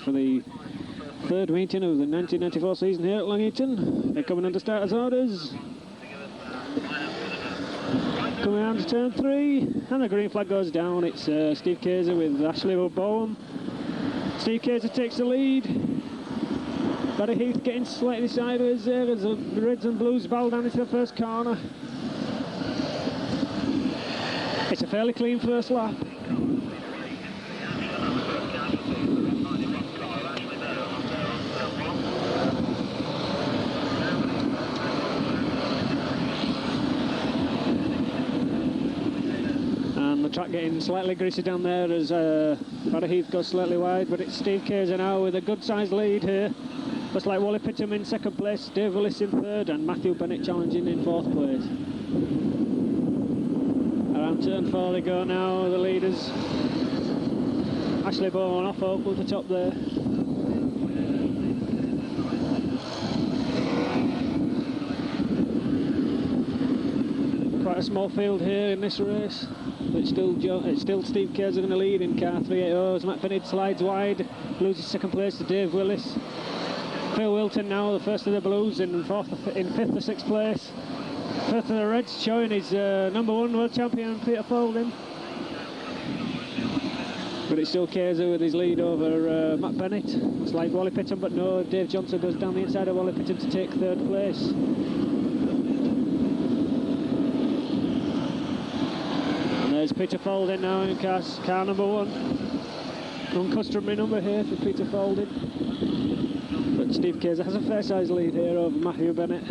for the third meeting of the 1994 season here at Long Eaton. They're coming under starters orders. Coming around to turn 3, and the green flag goes down. It's Steve Kaiser with Ashley Bowen. Steve Kaiser takes the lead. Barry Heath getting slightly sideways there as the Reds and Blues battle down into the first corner. It's a fairly clean first lap. And the track getting slightly greasy down there as Barry Heath goes slightly wide, but it's Steve Kaiser now with a good sized lead here. Looks like Wally Pittham in second place, Dave Willis in third, and Matthew Bennett challenging in fourth place. Around turn 4 they go now, the leaders. Ashley Bowen off over the top there. Quite a small field here in this race. It's still Steve Kaiser going to lead in car 380 as Matt Bennett slides wide, loses second place to Dave Willis. Phil Wilton now, the first of the Blues, in fifth or sixth place. Fifth of the Reds, showing his number 1 world champion Peter Folding. But it's still Kaiser with his lead over Matt Bennett. It's like Wally Pittham, but no, Dave Johnson goes down the inside of Wally Pittham to take third place. And there's Peter Folding now in car number 1. Uncustomary number here for Peter Folding. But Steve Kaiser has a fair-sized lead here over Matthew Bennett.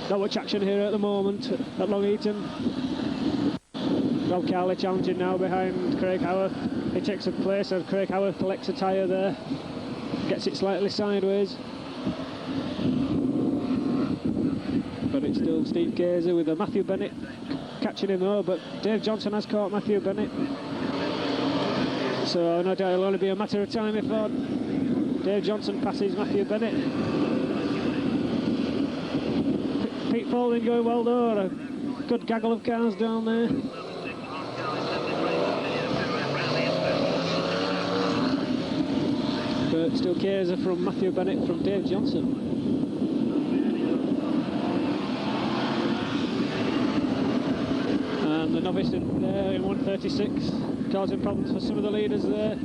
Not much action here at the moment at Long Eaton. Rob Carley challenging now behind Craig Howarth. He takes a place and Craig Howarth collects a tyre there. Gets it slightly sideways. But it's still Steve Kaiser with Matthew Bennett catching him though, but Dave Johnson has caught Matthew Bennett. So no doubt it'll only be a matter of time before Dave Johnson passes Matthew Bennett. Pete Folding going well though, a good gaggle of cars down there. But still Kaiser from Matthew Bennett from Dave Johnson. And the novice in there in 136, causing problems for some of the leaders there.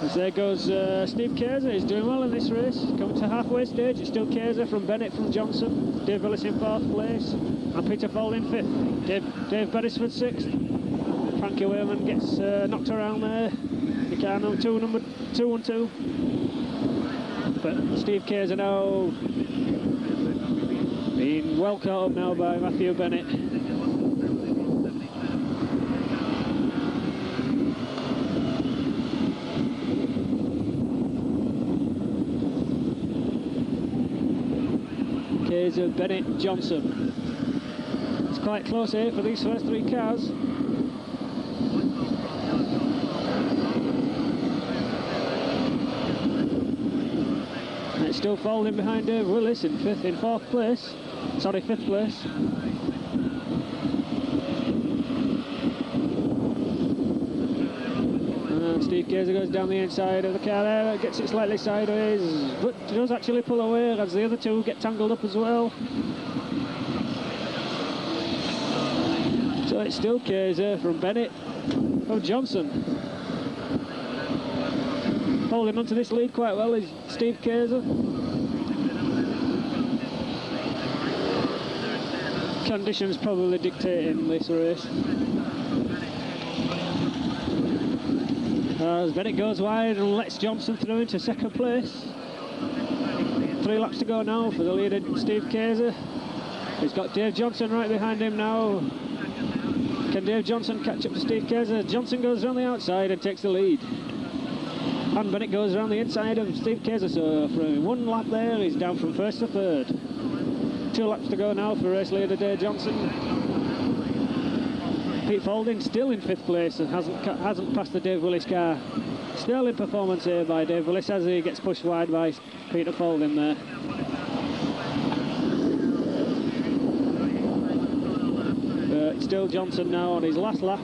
As there goes Steve Kaiser, he's doing well in this race. Coming to halfway stage, it's still Kaiser from Bennett from Johnson. Dave Willis in 4th place, and Peter Folding 5th. Dave Beresford 6th. Frankie Wayman gets knocked around there. The car number 2 and 2. But Steve Kaiser now being well caught up now by Matthew Bennett. Kaiser, Bennett, Johnson. It's quite close here for these first 3 cars. And it's still Folding behind Dave Willis in 4th place. Sorry, 5th place. And Steve Kaiser goes down the inside of the car there, gets it slightly sideways, but does actually pull away as the other 2 get tangled up as well. So it's still Kaiser from Bennett, from Johnson. Holding onto this lead quite well is Steve Kaiser. Conditions probably dictating this race. As Bennett goes wide and lets Johnson through into second place. 3 laps to go now for the leader Steve Kaiser. He's got Dave Johnson right behind him now. Can Dave Johnson catch up to Steve Kaiser? Johnson goes around the outside and takes the lead. And Bennett goes around the inside of Steve Kaiser, so for 1 lap there, he's down from 1st to 3rd. 2 laps to go now for race leader Dave Johnson. Pete Folding still in 5th place and hasn't passed the Dave Willis car. Still in performance here by Dave Willis as he gets pushed wide by Peter Folding there. Still Johnson now on his last lap.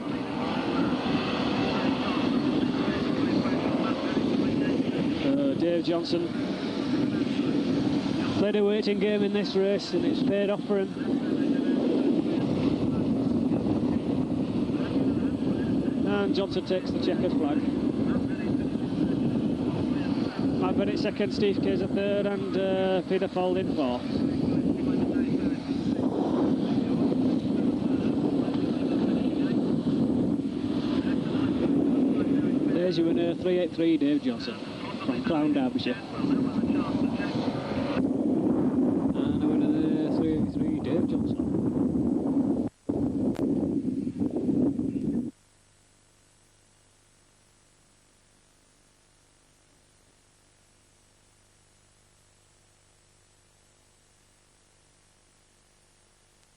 Dave Johnson. Played a waiting game in this race and it's paid off for him. And Johnson takes the checkers flag. Matt Bennett second, Steve Kayser third, and Peter Falding fourth. There's your winner, 383 Dave Johnson from Clown, Derbyshire. And a winner there, 383 Dave Johnson.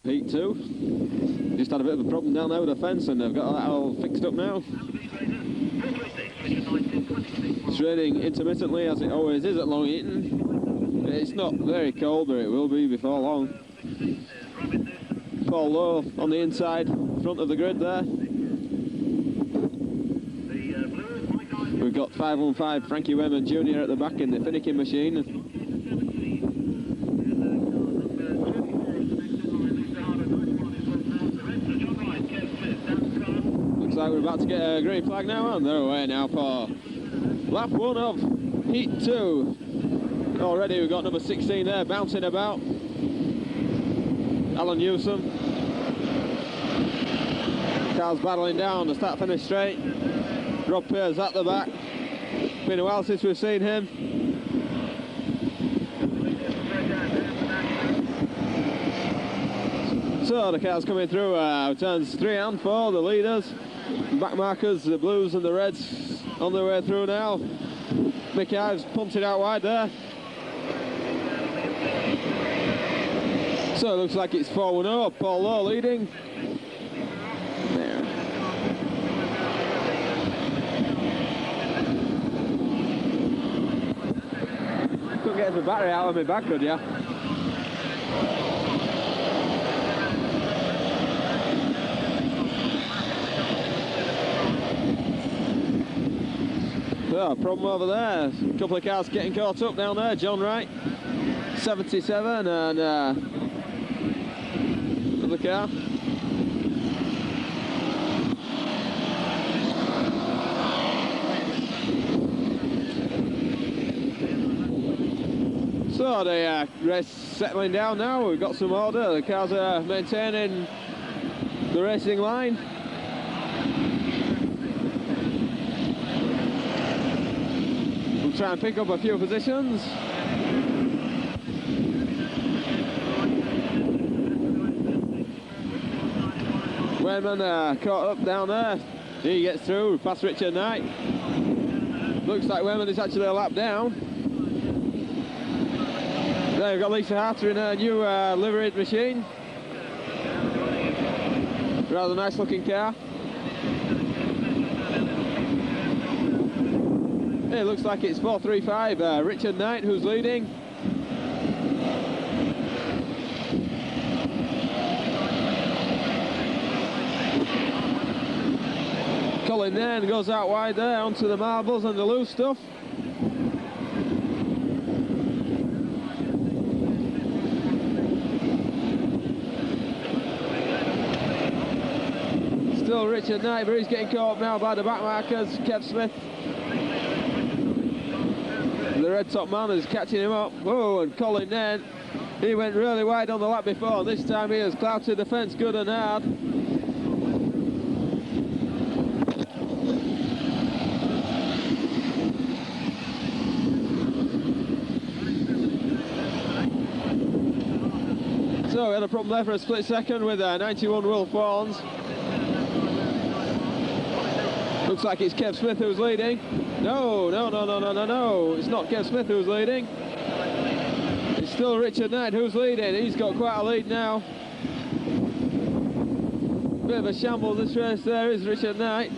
Heat 2. Just had a bit of a problem down there with the fence and they've got that all fixed up now. It's raining intermittently as it always is at Long Eaton. It's not very cold, but it will be before long. Paul Lowe on the inside, front of the grid there. We've got 515 Frankie Wayman Jr. at the back in the finicking machine. Looks like we're about to get a green flag now, and they're away now for lap 1 of Heat 2. Already we've got number 16 there, bouncing about. Alan Newsom. Cars battling down the start-finish straight. Rob Pears at the back. Been a while since we've seen him. So the cars coming through, turns 3 and 4, the leaders. Back markers, the blues and the reds on their way through now. Mick Ives punted out wide there. So it looks like it's 4-1-0, Paul Lowe leading. There. Couldn't get the battery out of my bag, could ya? Oh, problem over there. A couple of cars getting caught up down there. John Wright, 77, and another car. So the race settling down now. We've got some order. The cars are maintaining the racing line. Try and pick up a few positions. Wayman caught up down there. He gets through past Richard Knight. Looks like Wayman is actually a lap down. There we've got Lisa Harter in her new liveried machine. Rather nice looking car. It looks like it's 435, Richard Knight who's leading. Colin Nairn goes out wide there onto the marbles and the loose stuff. Still Richard Knight, but he's getting caught up now by the back markers, Kev Smith. The red top man is catching him up. Whoa, and Colin Nairn, he went really wide on the lap before. This time he has clouted the fence good and hard. So we had a problem there for a split second with 91 Will Fawns. Looks like it's Kev Smith who's leading. No, it's not Kev Smith who's leading. It's still Richard Knight who's leading. He's got quite a lead now. Bit of a shambles this race there is Richard Knight.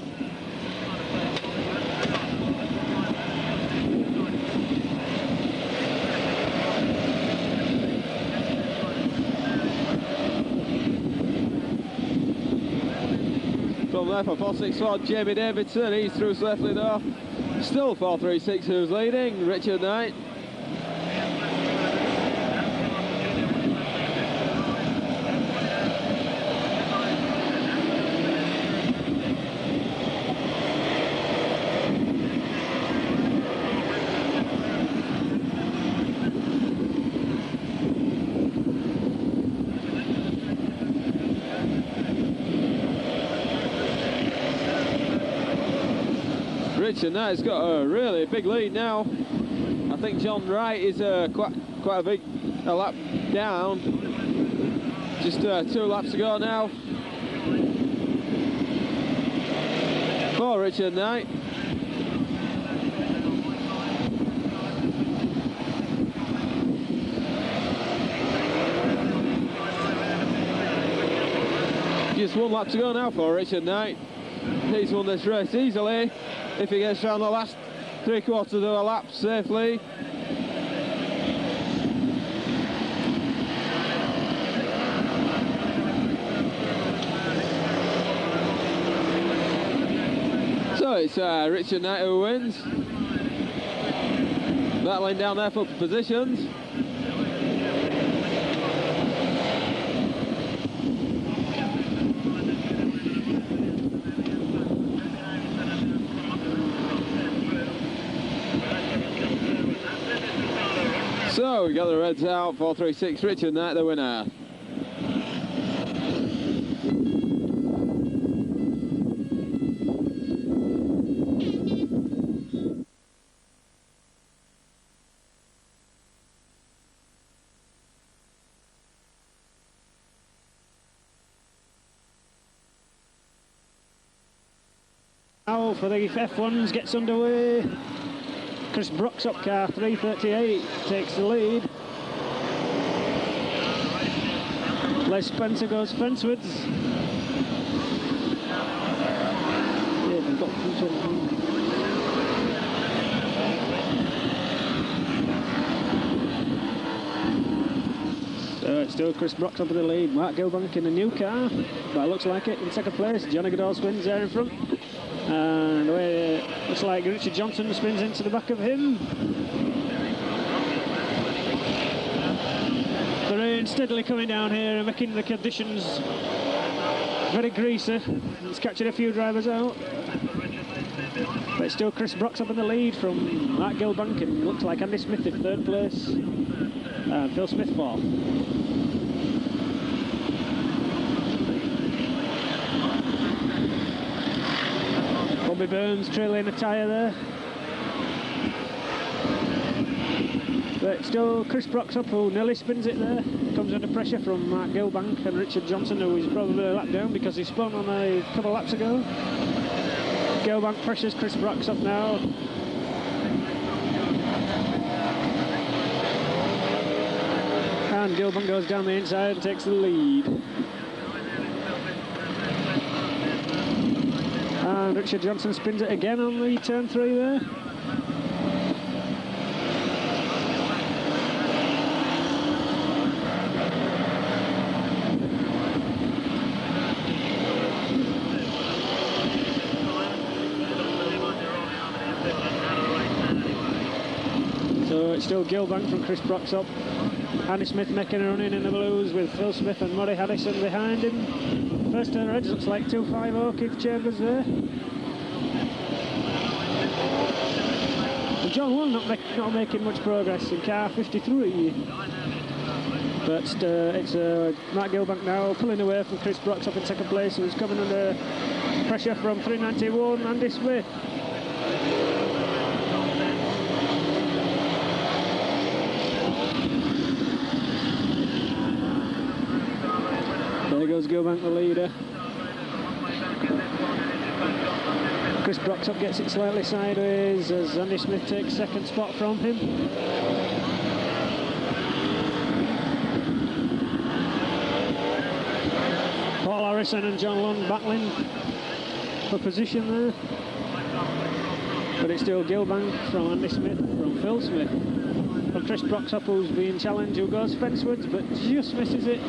From there for 464, Jamie Davidson, he's through safely though. Still 4.36 who's leading, Richard Knight. Richard Knight's got a really big lead now. I think John Wright is quite a big lap down. Just 2 laps to go now for Richard Knight. Just 1 lap to go now for Richard Knight. He's won this race easily if he gets around the last 3/4 of a lap safely. So it's Richard Knight who wins. Battling down there for positions. So we got the reds out, 4.36, Richard Knight the winner. Now for the F1s gets underway. Chris Brock's up car, 3.38, takes the lead. Les Spencer goes fencewards. Yeah, we've got so it's still Chris Brock's up in the lead. Mark Gilbank in a new car, but it looks like it in second place. Johnny Goodall spins there in front. And the way it looks like Richard Johnson spins into the back of him. The rain steadily coming down here and making the conditions very greasy. It's catching a few drivers out. But it's still Chris Brock's up in the lead from Mark Gilbank, and looks like Andy Smith in 3rd place. And Phil Smith 4th. Bobby Burns trailing a tyre there. But still Chris Brock's up, who nearly spins it there. Comes under pressure from Mark Gilbank and Richard Johnson, who is probably a lap down because he spun on a couple of laps ago. Gilbank pressures Chris Brock's up now. And Gilbank goes down the inside and takes the lead. And Richard Johnson spins it again on the turn 3 there. So it's still Gilbank from Chris Brock's up. Andy Smith making a run in the blues with Phil Smith and Murray Harrison behind him. First turn reds looks like 2.50 Keith Chambers there. And John Long not making much progress in car 53. But it's Mark Gilbank now pulling away from Chris Brock's up in second place, who's coming under pressure from 391 Andy Smith. There goes Gilbank, the leader. Chris Brock's up, gets it slightly sideways as Andy Smith takes second spot from him. Paul Harrison and John Lund battling for position there. But it's still Gilbank from Andy Smith, from Phil Smith. From Chris Brock's up, who's being challenged, who goes fencewards but just misses it.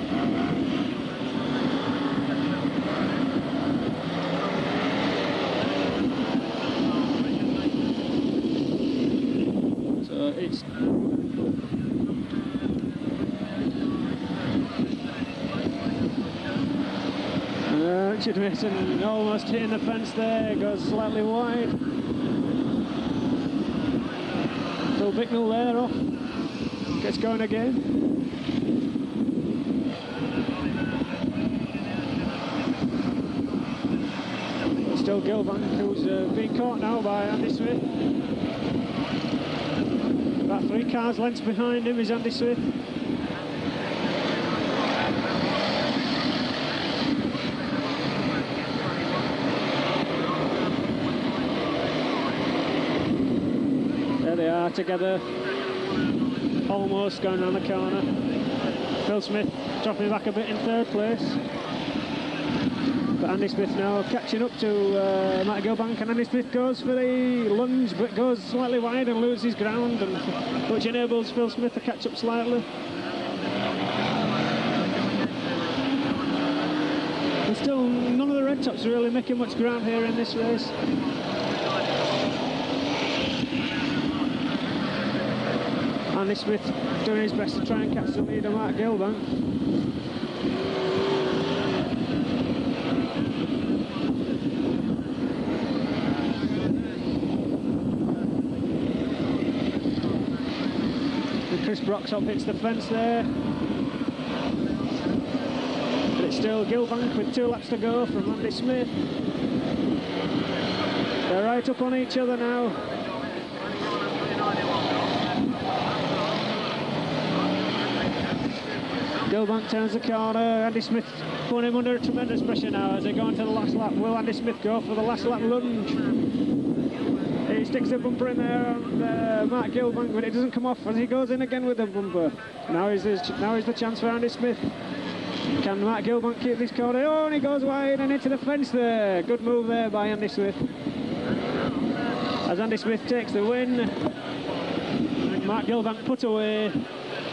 Richard Mason almost hitting the fence there, goes slightly wide. Phil Bicknell there off, gets going again. Still Gilbank, who's being caught now by Andy Smith. About 3 cars lengths behind him is Andy Smith. There they are together, almost going around the corner. Phil Smith dropping back a bit in 3rd place. But Andy Smith now catching up to Matt Gilbank, and Andy Smith goes for the lunge but goes slightly wide and loses ground, and which enables Phil Smith to catch up slightly. And still none of the red tops are really making much ground here in this race. Andy Smith doing his best to try and catch the leader, Matt Gilbank. Chris Broxop hits the fence there. But it's still Gilbank with 2 laps to go from Andy Smith. They're right up on each other now. Gilbank turns the corner. Andy Smith putting him under tremendous pressure now as they go into the last lap. Will Andy Smith go for the last lap lunge? He sticks a bumper in there on Mark Gilbank, but it doesn't come off as he goes in again with the bumper. Now is the chance for Andy Smith. Can Mark Gilbank keep this corner? Oh, and he goes wide and into the fence there. Good move there by Andy Smith. As Andy Smith takes the win, Mark Gilbank put away.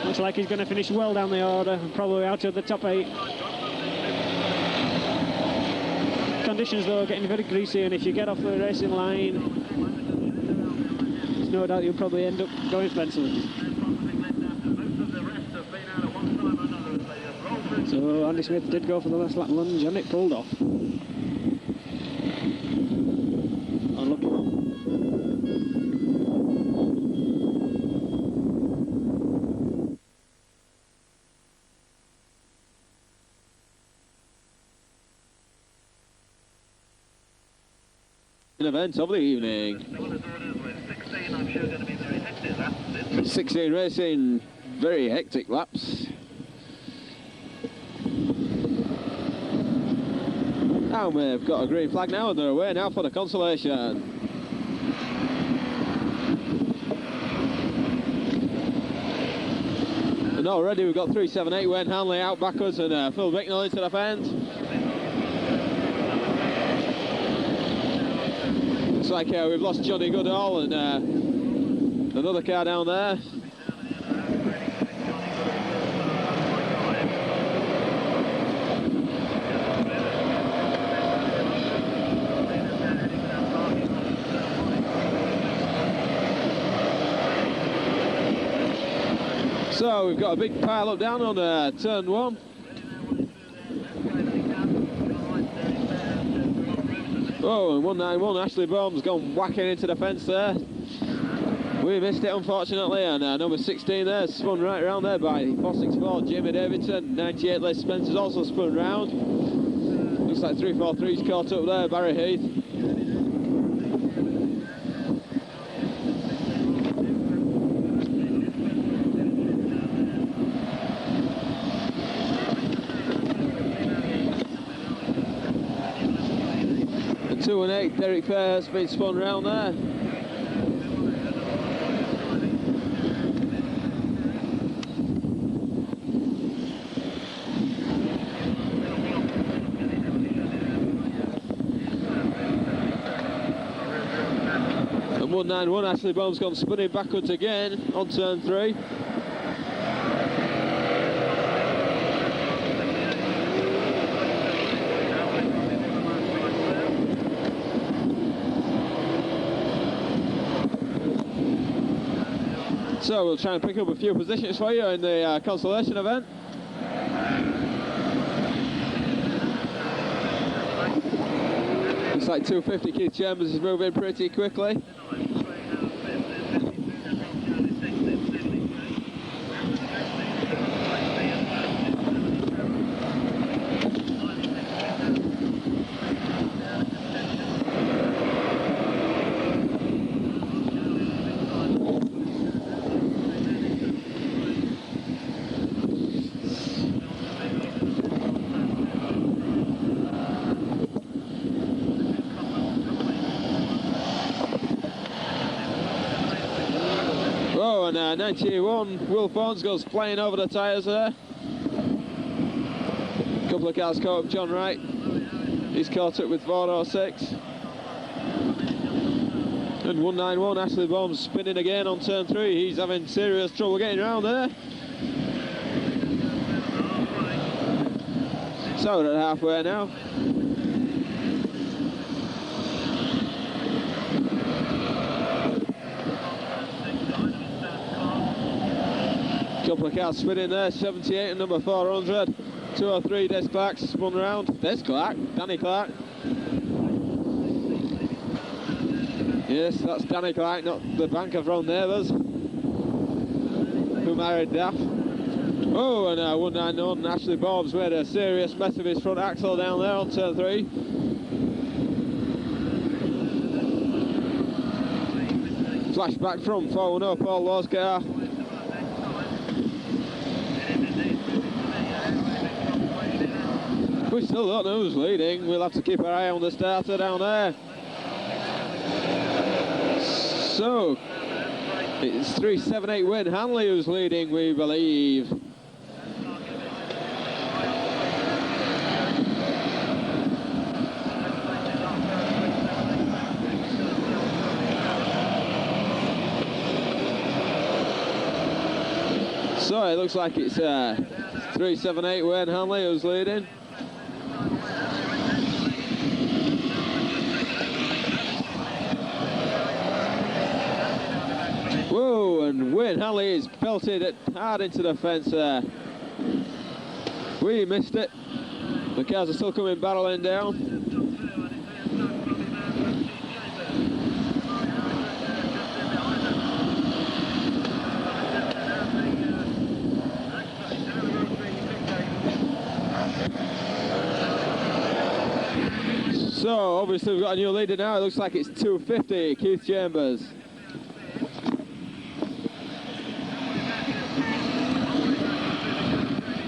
Looks like he's going to finish well down the order, probably out of the top 8. Conditions though getting very greasy, and if you get off the racing line, there's no doubt you'll probably end up going fenceless. So Andy Smith did go for the last lap lunge and it pulled off. Unlucky. Event of the evening. 16 racing, very hectic laps. And we've got a green flag now, and they're away now for the consolation. And already we've got 378 Wayne Hanley out backwards, and Phil Bicknell into the fence. Looks like we've lost Johnny Goodall and another car down there. So we've got a big pile up down on turn 1. Oh, and 191, Ashley Bohm's gone whacking into the fence there. We missed it, unfortunately, and number 16 there spun right around there by 464, Jamie Davidson. 98, Les Spencer's also spun round. Looks like 343's caught up there, Barry Heath. And 2 and 8, Derek Fair's been spun round there. And 191, Ashley Bohm's gone spinning backwards again on turn 3. So we'll try and pick up a few positions for you in the consolation event. like 250. Keith Chambers is moving pretty quickly. Oh, and 91, Will Fawns goes flying over the tyres there. A couple of cars caught up John Wright. He's caught up with 406. And 191, Ashley Baum's spinning again on turn 3. He's having serious trouble getting around there. So we're at halfway now. Couple of cars spinning there, 78 and number 400. 203, Des Clark spun round. Des Clark, Danny Clark. Yes, that's Danny Clark, not the banker from Neighbours, who married Daff. Oh, and 191, Ashley Baum's made a serious mess of his front axle down there on turn 3. Flashback from 410, Paul Law's car. We still don't know who's leading. We'll have to keep our eye on the starter down there. So, it's 378 Win Hanley who's leading, we believe. So, it looks like it's 378 Wayne Hanley who's leading. Whoa, and Wayne Hanley is belted it hard into the fence there. We missed it. The cars are still coming barreling down. So, obviously we've got a new leader now. It looks like it's 250, Keith Chambers.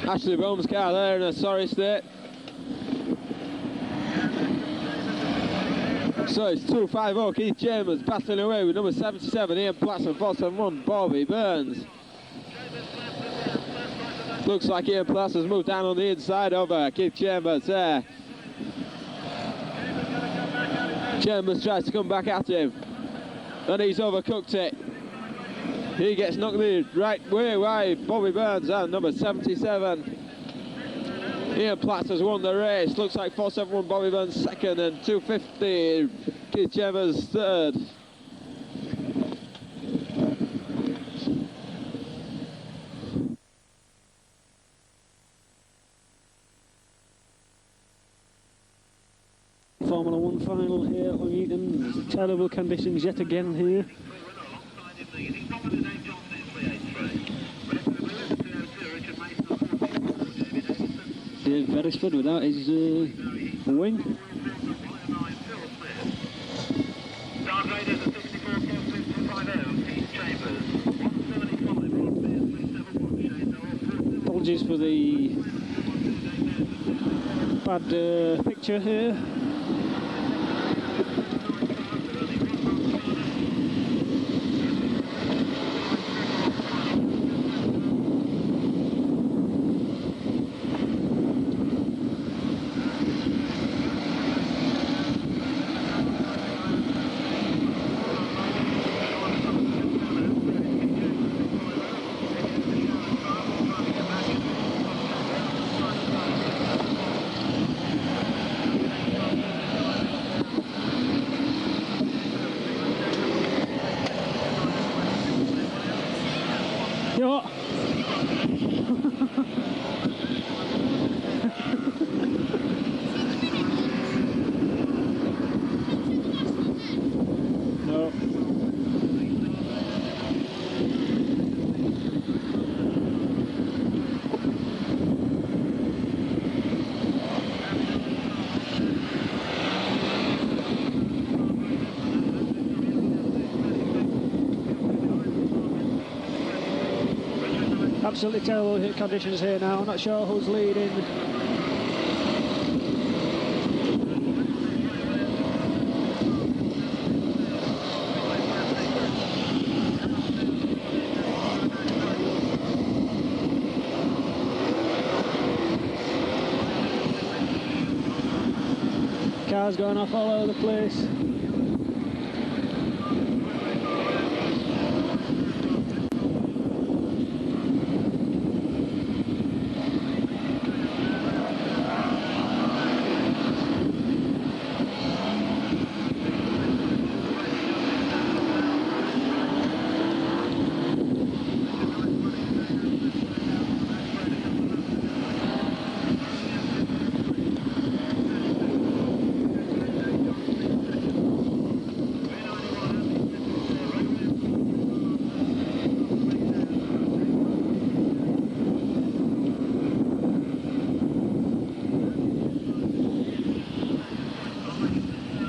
Ashley Baum's car there in a sorry state. So it's 250, Keith Chambers battling away with number 77, Ian Platts, and 471, Bobby Burns. Looks like Ian Platts has moved down on the inside of Keith Chambers there. Chambers tries to come back at him, and he's overcooked it. He gets knocked the right way by Bobby Burns and number 77. Ian Platts has won the race. Looks like 471 Bobby Burns second and 250 Keith Chambers third. Formula 1 final here at Long Eaton. Terrible conditions yet again here. Dave Beresford without his wing. Apologies for the bad picture here. absolutely terrible conditions here now. I'm not sure who's leading. Cars going off all over the place.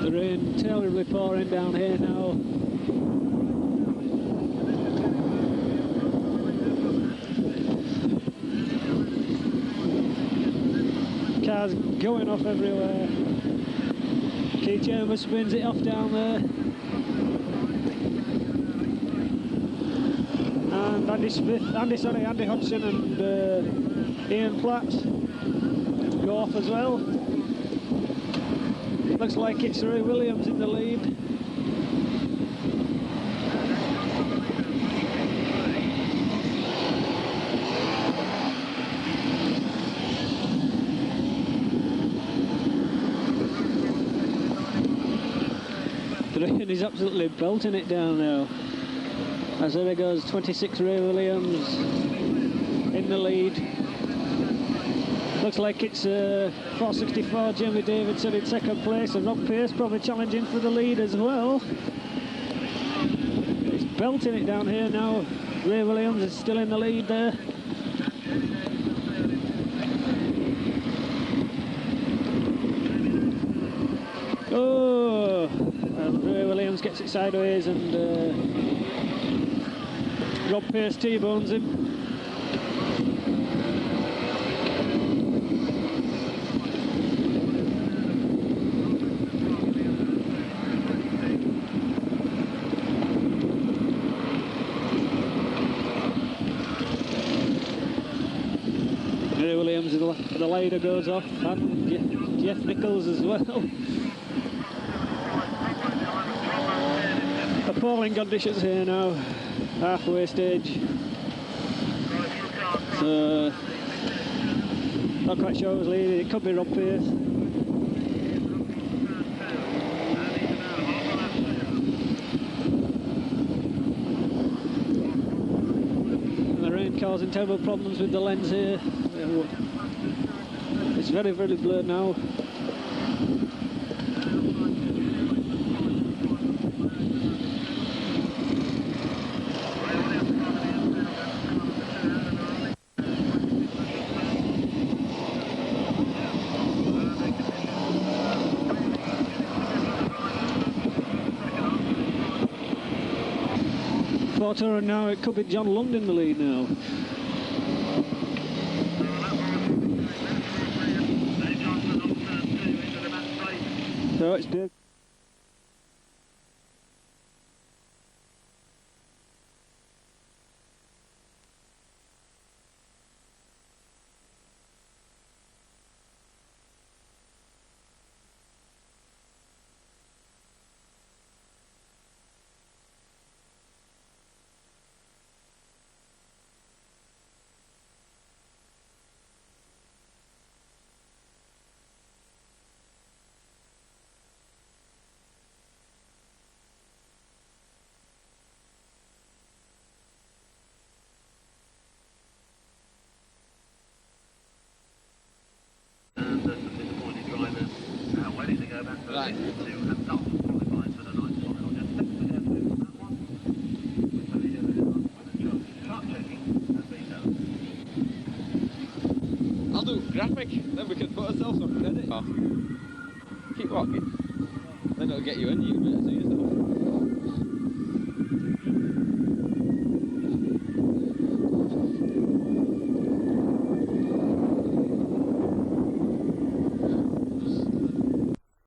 The rain terribly pouring down here now. Cars going off everywhere. Keith Chambers spins it off down there. And Andy Hodgson and Ian Platt go off as well. Looks like it's Ray Williams in the lead. The rain is absolutely belting it down now. As there goes 26 Ray Williams in the lead. Looks like it's 464 Jamie Davidson in second place, and Rob Pearce probably challenging for the lead as well. It's belting it down here now. Ray Williams is still in the lead there. Oh, and Ray Williams gets it sideways, and Rob Pearce T-bones him. Ray Williams, the leader goes off, and Jeff Nichols as well. Appalling conditions here now, halfway stage. So, not quite sure who's leading, it could be Rob Pearce. And the rain causing terrible problems with the lens here. It's very, very blurred now. Porter, and now it could be John Lund in the lead now. So it's Dave. Right. I'll do graphic, then we can put ourselves on credit. Oh. Keep walking. Then it'll get you in, you can see yourself.